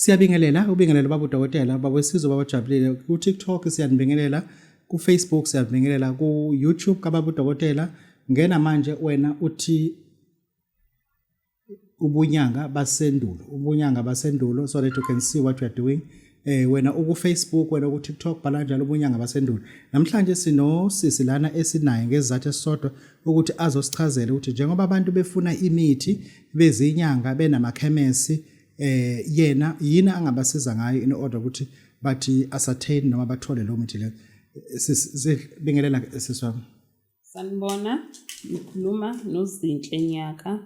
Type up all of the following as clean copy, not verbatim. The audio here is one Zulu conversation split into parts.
Siyabingelela ubingelela baba udokotela baba wesizwe baba Jabulile ku TikTok siyanibingelela ku Facebook siyabingelela ku YouTube kababa udokotela ngena manje wena uthi ubunyanga basendulo so that you can see what you are doing wena uku Facebook wena ku TikTok bhala njalo ubunyanga basendulo namhlanje sisi lana esinaye ngezathu esisodwa ukuthi azosichazela ukuthi njengoba abantu befuna imithi bezinyanga benamakhemisi yena yini angabasiza ngayo in order ukuthi bathi ascertain noma bathole lo mithi le sibingelela siswami. Sanibona ngikhuluma noZinhle Nyaka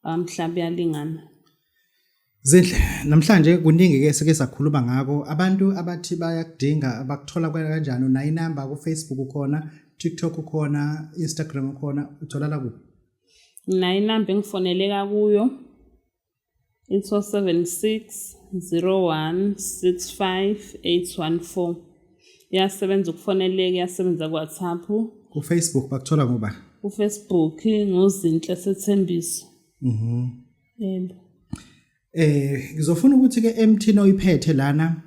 amhlabe yalingana. Zinhle namhlanje kuningi ke sike sakhuluma ngako abantu abathi bayakudinga abakuthola kanjani una inamba ku Facebook ukhona TikTok ukhona Instagram ukhona utholala kuphi? Na inamba engifoneleka kuyo it's 076 01 65 814 yasebenza ukufoneleka yasebenza ku WhatsApp ku Facebook bakuthola ngoba ku Facebook ngoZinhle Sethembiso. Yebo. Ngizofuna ukuthi ke emthini oyiphethe lana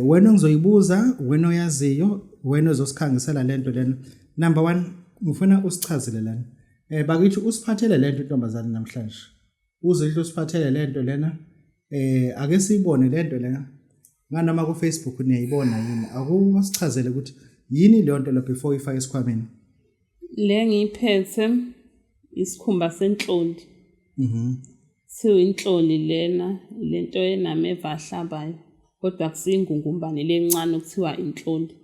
wena ngizoyibuza wena oyaziyo wena ozosikhangisela lento lena. Number 1 ngifuna usichazele lana. Bakithi usiphathele lento intombazane namhlanje. Uzinhle usiphathele lento lena. Ake siyibone lento lena. Nganoma ku Facebook niyayibona yini? Akusichazele ukuthi yini le nto lo before ifake esikhwameni. Le ngiyiphethe isikhumba senhloli. Inhloli lena lento enameva ahlabayo kodwa kusiyingungumbane lencane okuthiwa inhloli.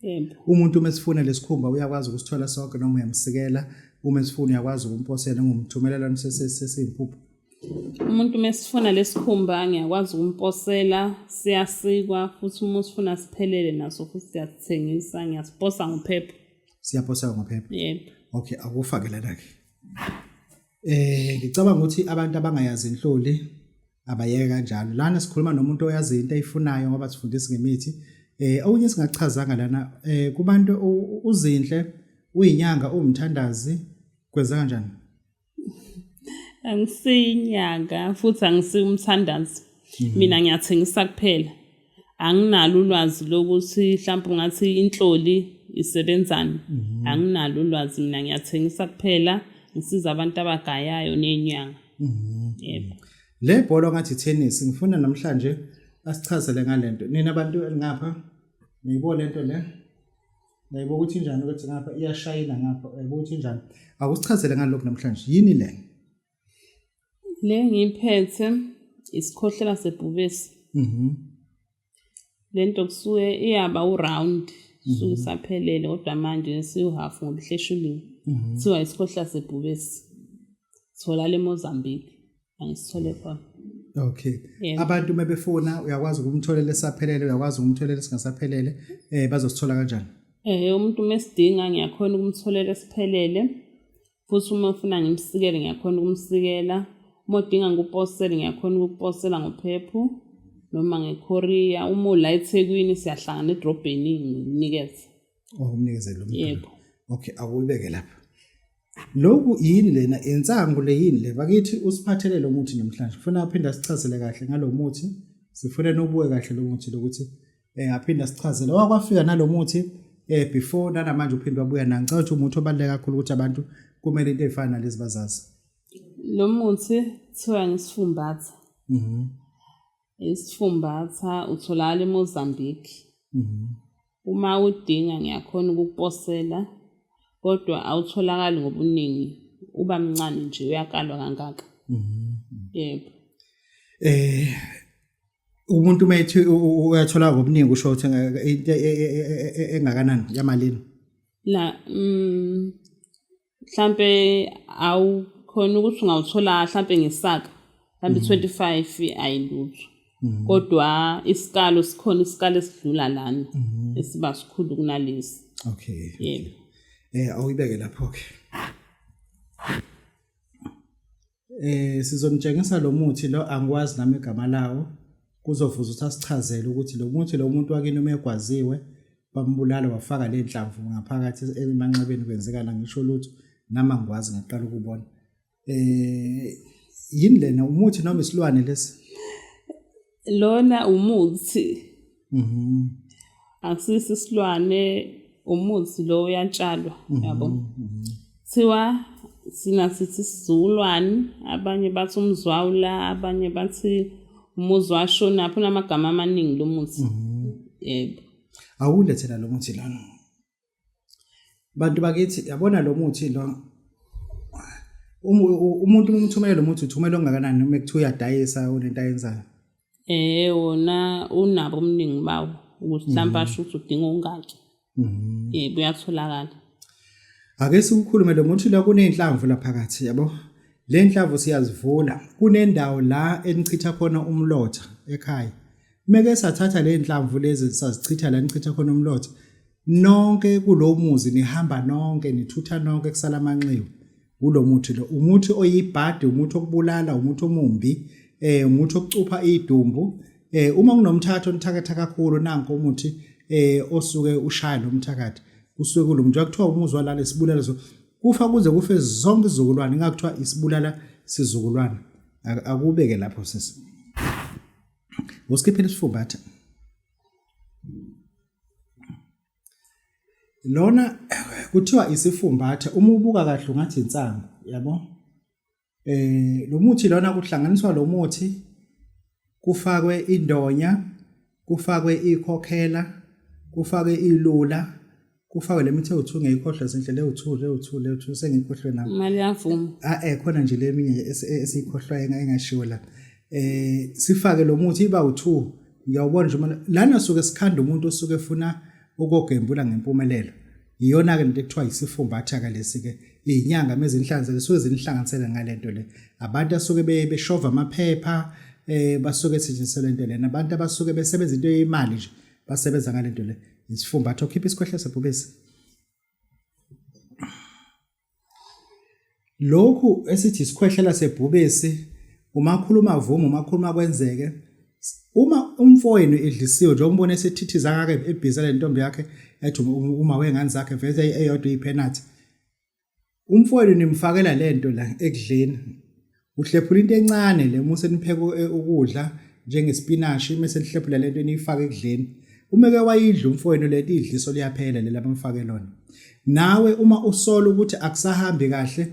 Yebo. Umuntu mesifuna lesikhumba uyakwazi ukusithola sonke noma uyamsikela uma esifuna uyakwazi ukumposela ngumthumelelano sesimpuphu. Umuntu mesifuna lesikhumba ngiyakwazi ukumposela siyasikwa futhi uma usifuna siphelele naso futhi siyasithengisa ngiyasiposa ngophepha. Siyaposa ngophepha. Yebo. Okay akufake lana ke. Ngicabanga ukuthi abantu abangayazi inhloli abayeke kanjalo lana sikhuluma nomuntu oyazi into ayifunayo ngoba sifundisa ngemithi okunye singachazanga lana kubantu uzinhle uyinyanga umthandazi kwenza kanjani? Angisiyinyanga futhi angisiumthandazi mina ngiyathengisa kuphela anginalo ulwazi lokuthi mhlawumbe ungathi inhloli isebenzani anginalo ulwazi mina ngiyathengisa kuphela ngisiza abantu abagayayo nenyanga. Yebo. Le bhola ngathi tennis ngifuna namhlanje asichazele ngalento. Nina abantu ngapha niyibona lento le. Nayibo ukuthi njani ukuthi ngapha iyashayina ngapha uyayibo ukuthi njani. Akusichazele ngalokho namhlanje. Yini le? Le ngiyiphethe isikhohlela sebhubesi. Lento kusuke iyaba uround suke saphelele kodwa manje siuhalf ngobuhleshulini. Kuthiwa isikhohlela sebhubesi. Thola le Mozambique angisithole khona. Okay. Abantu mebefuna uyakwazi ukumtholela esaphelele uyakwazi ukumtholela esingasaphelele bazosithola kanjani? Umuntu mesidinga ngiyakhona ukumtholela esiphelele futhi uma ufuna ngimsikele ngiyakhona ukumsikela. Uma udinga ngikuposele ngiyakhona ukuposela ngophephu noma ngeCourier uma ula eThekwini siyahlangana edrobheni nginikeze. Umnikezele lo muntu. Yebo. Okay akuyibeke lapha. Lokhu yini lena insangu le yini le bakithi usiphathele lo muthi namhlanje ufuna uphinda sichazele kahle ngalo muthi sifune nobuye kahle lo muthi lokuthi ngaphinda sichazele wakwafika nalo muthi before namanje uphinde wabuya nangicela ukuthi umuthi obaleka kakhulu ukuthi abantu kumele into efana nalezi bazazi. Lo muthi kuthiwa ngisifumbatha. Isifumbatha utholakala eMozambique. Uma udinga ngiyakhona ukukuposela kodwa awutholakali ngobuningi uba mncane nje uyakalwa kangaka. Yebo. Umuntu methi uyathola ngobuningi usho ukuthi into engakanani yamalini? La mhlambe awukhona ukuthi ungawuthola mhlambe ngesaka mhlambe 25 ayilutho. Kodwa isikalo sikhona isikalo esidlula lana esiba sikhulu kunalesi. Okay. Yebo. Awuyibeke lapho ke. Sizomtshengisa lo muthi lo angikwazi nami igama lawo kuzovuza ukuthi asichazele ukuthi lo muthi lo muntu wakini uma egwaziwe bambulala wafaka le nhlamvu ngaphakathi emanxebeni kwenzekala ngisho lutho nama ngikwazi ngaqala ukubona. Yini lena umuthi noma isilwane lesi? lona umuthi akusisi isilwane umuthi lo uyatshalwa yabo thiwa sina sithi isizukulwane abanye bathi umzwawula abanye bathi umuzwashona phuna amagama amaningi lo muthi yebo awulethela lo muthi lana bantu bakithi yabona lo muthi lo umuntu umthumela lo muthi uthumela ongakanani uma kuthiwa uyadayisa unento ayenzayo wona unabo omningi bawo ukuthi mhlawumbe asho ukuthi udinga ongaki yebo uyatholakala ake sikukhulume lo muthi la kunenhlamvu la phakathi yabo le nhlamvu siyazivula kunendawo la enichitha khona umlotha ekhaya meke sathatha le nhlamvu lezi sazichitha la nichitha khona umlotha nonke kulomuzi nihamba nonke nithutha nonke kusala amanxiwa kulo muthi lo umuthi oyibhadi umuthi okubulala umuthi omumbi umuthi okucupha idumbu uma kunomthatho onithakatha kakhulu nanko umuthi osuke ushaya lo mthakathi kusuke kulomntu kuthiwa umuzwa la lesibulala so kufa kuze kufe zonke izizukulwane ngakuthiwa isibulala sizukulwane akubeke lapho sisi usikhiphela isifumbatha lona kuthiwa isifumbatha uma ubuka kahle ungathi insango yabo lo muthi lona kuhlanganiswa lo muthi kufakwe indonya kufakwe ikhokhela kufakwe ilula kufakwe lemithi ewuthu ngeyikhohlwa sendlela ewuthu sengikhohlwe nami imali yavuma khona nje leminye esiyikhohlwa engashiwo la sifake lo muthi iba u2 ngiyawubona nje lana suke sikhanda umuntu osuke efuna ukogembula ngempumelelo iyona ke into ekuthiwa isifumbatha ka lesi ke izinyanga mezinhlanzele suke zinihlanganisele ngalento le abantu asuke beshova amaphepha basuke setshenziswa lento le nabantu abasuke besebenza into yemali nje basebenza ngalento le isifumbatha ukhipha isikhwehlela sebhubesi lokhu esithi isikhwehlela sebhubesi umakhuluma vuma umakhuluma kwenzeke uma umfowenu edlisiwe nje umbone esethithiza ngake ebhiza le ntombi yakhe ethi uma wengane zakhe veze eyodwa ipenalty umfowenu nimfakela lento la ekudleni uhlephula into encane le muse nipheke ukudla njengespinashi mase lihlephula lento enifaka ekudleni umeke wayidla umfowenu lento idliso liyaphela lela bamfake lona nawe uma usola ukuthi akusahambi kahle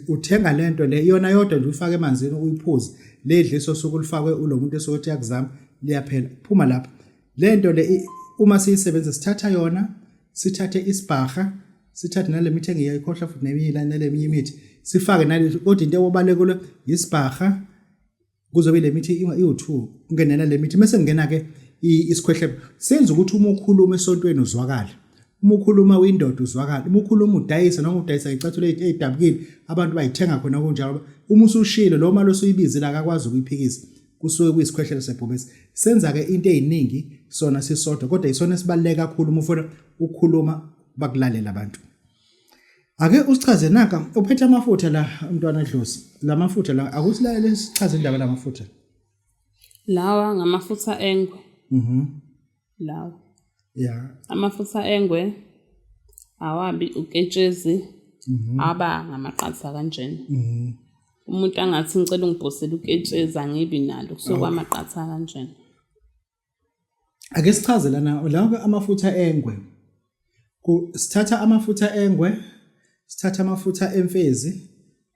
uthenga lento le yona yodwa nje ufake emanzini uyiphuze ledliso sokulifakwe ulomuntu esokuthi yakuzama liyaphela phuma lapha lento le uma siyisebenza sithatha yona sithathe isibhaha sithathe nalemithi engiyayikhohla futhi naleminye imithi sifake nalezi kodwa into ewobalekule isibhaha kuzobe le mithi iwu2 kungenela le mithi mase ngena ke isikhwehlelo senza ukuthi uma ukhuluma esontweni uzwakala uma ukhuluma uyindoda uzwakala uma ukhuluma udayisa noma udayisa icathulo ezidabukile abantu bayithenga khona kunjalo uma usushilo lo mali osuyibizela akakwazi ukuyiphikisa kusuke kuyisikhwehlelo sebhubesi senza ke into eziningi sona sisodwa kodwa isona esibaleka kakhulu uma ufuna ukukhuluma bakulalela abantu ake usichaze naka uphethe amafutha la umntwana Dlozi la mafutha la akusilalele sichaze indaba la mafutha lawa ngamafutha engwe lawa amafutha engwe awabi uketshezi aba ngamaqatha kanjena umuntu angathi ngicela ungibhosele uketshezi angibi nalo kusuka amaqatha kanjena ake sichaze lana lawo amafutha engwe sithatha amafutha engwe sithatha amafutha emfezi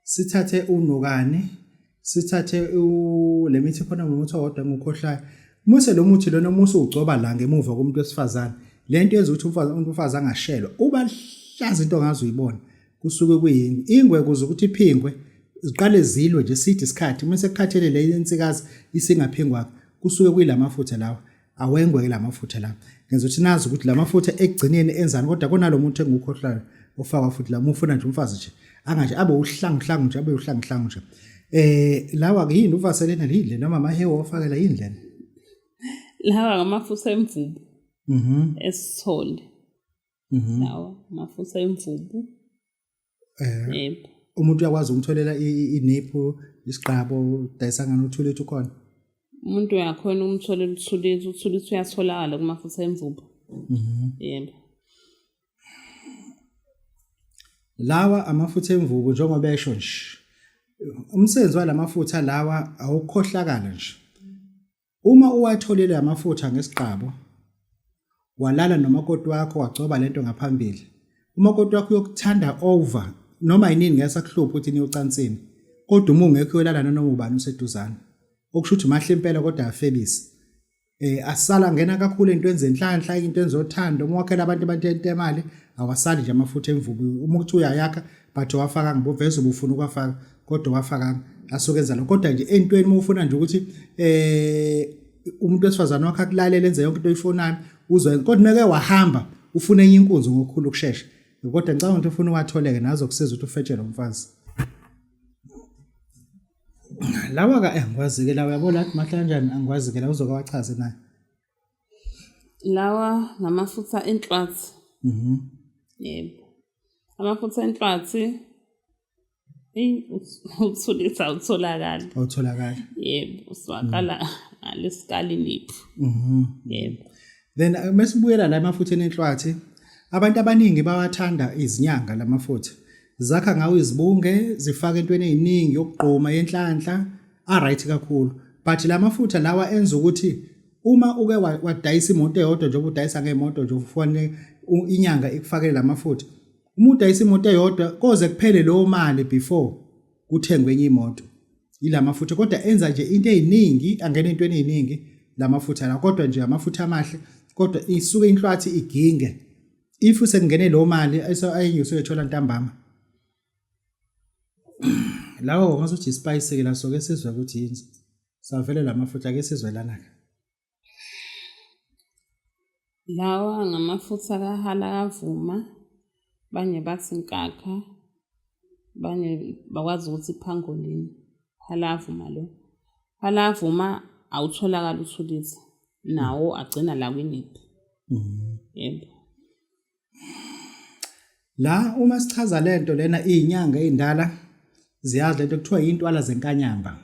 sithathe unokane sithathe lemithi khona ngomuthi owodwa ngokhohlayo muse lo muthi lona musu ugcoba la ngemuva komuntu wesifazane lento yenza ukuthi umuntu wesifazane angashelwa uba hlaza into ongazi uyibona kusuke kuyingwe ingwe kuze ukuthi iphingwe ziqale zilwe nje sithi isikhathi mase kukhathele le insikazi isingaphingwa kusuke kuyilamafutha lawa awengwe lamafutha lawa ngenza ukuthi nazi ukuthi lamafutha ekugcineni enzani kodwa konalo muntu engukhohlayo ofaka futhi la mufuna nje umfazi nje angaje abe uhlangihlangu nje abe uhlangihlangu nje lawa ke yini uvaselena lidle noma amahewa ofakela indlela lawa ngamafutha emvubu esithole lawa amafutha emvubu yebo umuntu uyakwazi ukutholela iniphu isiqhabo dayisa ngani uthulethu khona umuntu uyakhona umtholela uthulethu uyatholakala kumafutha emvubu yebo lawa amafutha emvubu njengoba esho nje umsebenzi walamafutha lawa awukhohlakala nje Uma uwatholile amafutha ngesiqabo walala nomakoti wakho wagcoba lento ngaphambili, umakoti wakho uyokuthanda over noma yinini ngesakuhlupha ukuthi niye ucansini, kodwa uma ungekho uyolala noma ubani useduzane, okusho ukuthi mahle impela kodwa afebisi. Asala ngena kakhulu into enzenhlanhla, into enzothando, uma wakhela abantu emali awasali nje amafutha emvubu. Uma uthi uyayakha but wafaka ngibuveza ubufuna ukwafaka kodwa wafaka asukenza lo, kodwa nje entweni uma ufuna nje ukuthi umuntu wesifazane wakhe akulalele enze yonke into oyifunayo uzwe, kodwa meke wahamba ufuna enye inkunzi ngokukhulu ukusheshsha, kodwa ngicabanga ukuthi ufuna uwatholeke nazo kusiza ukuthi ufetshele umfazi. Lawa-ke angikwazi-ke lawa, uyabona athi mahle kanjani, angikwazi-ke la uzoke wachaze naye. Lawa ngamafutha enhlathi. Yebo. Amafutha enhlathi uthulisa awutholakali. Awutholakali. Yebo, uswakala ngalesikali niphu. Yebo. Then mesibuyela la emafutheni enhlathi, abantu abaningi bawathanda izinyanga lamafutha. Zakha ngawo izibunge, zifaka entweni eziningi yokugqoma yenhlanhla, right kakhulu. But la mafutha lawa enza ukuthi uma uke wadayisa imoto eyodwa nje ubudayisa ngemoto nje ufone inyanga ikufakele la mafutha. Uma udayisa imoto eyodwa koze kuphele lo mali before kuthengwe enye imoto. Ila mafutha kodwa enza nje into eziningi, angena entweni eziningi la mafutha la, kodwa nje amafutha amahle, kodwa isuke inhlathi iginge. If usengene lo mali ayinyuso yethola ntambama. Lawo ngasothi ispice ke la soke sizwe ukuthi yini. Savele la mafutha ke sizwelana ke. Lawa ngamafutha kahalakavuma, banye bathi nkakha, banye bakwazi ukuthi phangolini. Halavuma lo. Halavuma awutholakala uthulisa. Nawo agcina la kwiniphi. Yebo. La uma sichaza lento lena izinyanga ezindala ziyazi lento kuthiwa intwala zenkanyamba.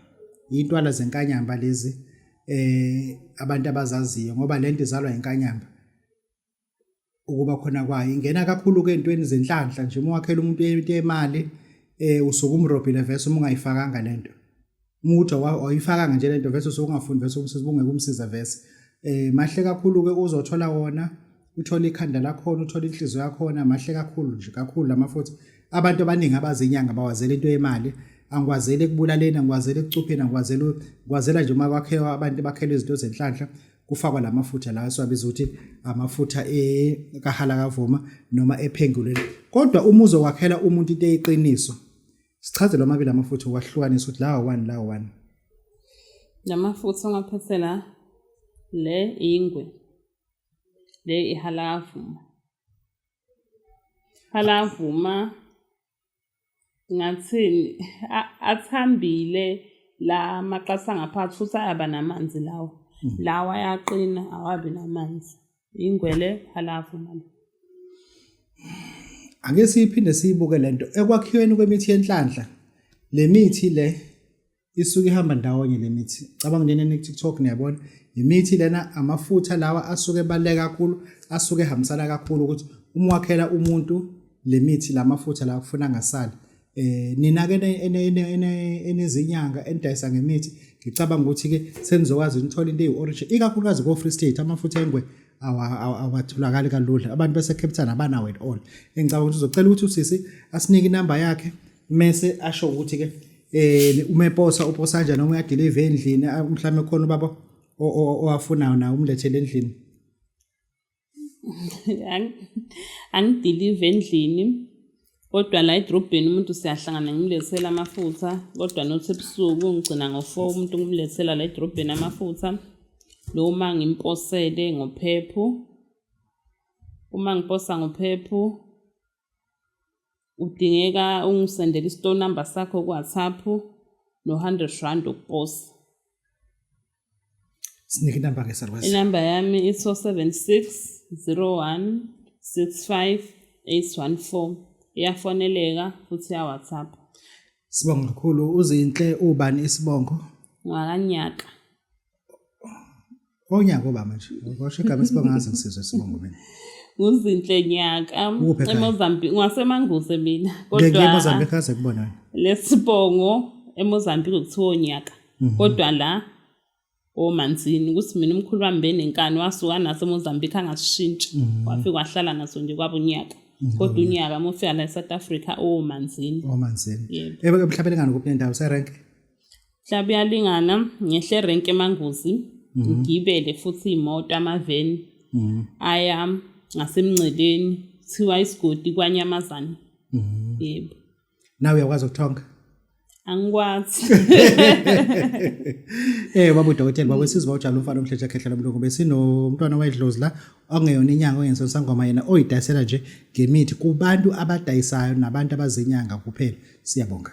Intwala zenkanyamba lezi abantu abazaziyo ngoba lento izalwa inkanyamba. Ukuba khona kwayo ingena kakhulu ke entweni zenhlanhla nje uma wakhela umuntu into yemali usuke umrobhile vese uma ungayifakanga lento. Umuntu awayifakanga nje lento vese usungafuni vese umsizibunge kumsiza vese. Mahle kakhulu ke uzothola wona, uthola ikhanda lakho, uthola inhliziyo yakho, mahle kakhulu nje kakhulu lamafutha. Abantu abaningi abazinyanga bawazela into yemali, angikwazeli ekubulaleni, angikwazeli ekucupheni, angikwazela nje uma kwakhewa abantu bakhela izinto zenhlanhla kufakwa lamafutha la esiwabiza ukuthi amafutha kahalakavuma noma ephenguleni. Kodwa uma uzokwakhela umuntu into eyiqiniso, sichaze lo mabili amafutha ukwahlukanisa ukuthi lawa 1 lawa 1. Lamafutha ongaphethela le ingwe, le ihalakavuma. Halavuma ngathini athambile la maqasa ngaphansi futhi ayaba namanzi lawo. Lawa yaqina awabi namanzi. Ingwele halavuma. Ake siphinde siyibuke lento ekwakhiweni kwemithi yenhlanhla. Le mithi le isuke ihamba ndawonye le mithi. Cabanga nene TikTok niyabona imithi lena amafutha lawa asuke ebaleka kakhulu, asuke ehambisana kakhulu ukuthi uma wakhela umuntu le mithi lamafutha la kufuna ngasali. Nina ke enezinyanga endayisa ngemithi ngicabanga ukuthi ke senizokwazi ukuthola into eyi-origin ikakhulukazi ko Free State amafutha engwe awatholakali kalula. Abantu base Cape Town abanawo at all. Engicabanga ukuthi uzocela ukuthi usisi asinike inamba yakhe mase asho ukuthi ke umeposa uposa kanjani noma uyadeliver endlini mhlawumbe khona ubaba owafunayo na umlethele endlini. Angideliver endlini. Kodwa la edrobheni umuntu siyahlangana ngimlethela amafutha, kodwa nothi ebusuku ngigcina ngo4 umuntu ngimlethela la edrobheni amafutha. Noma ngimposele ngophepho. Uma ngiposa ngophepho udingeka ungisendele i-store number sakho ku WhatsApp no R100 ukuposa. Sinike inamba ke sarwazi. Inamba yami is 076 01 65 814. Iyafoneleka futhi ya WhatsApp. Sibonga kakhulu. Uzinhle ubani isibongo? Ngakanyaka. Onyaka oba manje. Washo igama isibongo ngaze ngisizwe isibongo mina. Uzinhle nyaka eMozambique ngaseManguse mina. Kodwa eMozambique kaze kubonana. Lesibongo eMozambique kuthiwa onyaka. Kodwa la omanzini ukuthi mina umkhulu wami benenkani wasuka naso eMozambique angasishintshi wafika wahlala naso nje kwaba unyaka kodwa unyaka mufika la eSouth Africa omanzini yebo emhlabeni ngani kuphi nendawo serenke mhlaba uyalingana ngehle renke eManguzi ngibele futhi imoto amaveni aya ngasemnceleni thiwa isigodi kwaNyamazane yebo nawe uyakwazi ukuthonga angikwazi baba udokotela bakwesizwe bawujala umfana omhletshe khehlela umlungu besinomntwana wayidlozi la ongeyona inyanga ongenso sangoma yena oyidayisela nje ngemithi kubantu abadayisayo nabantu abazinyanga kuphela siyabonga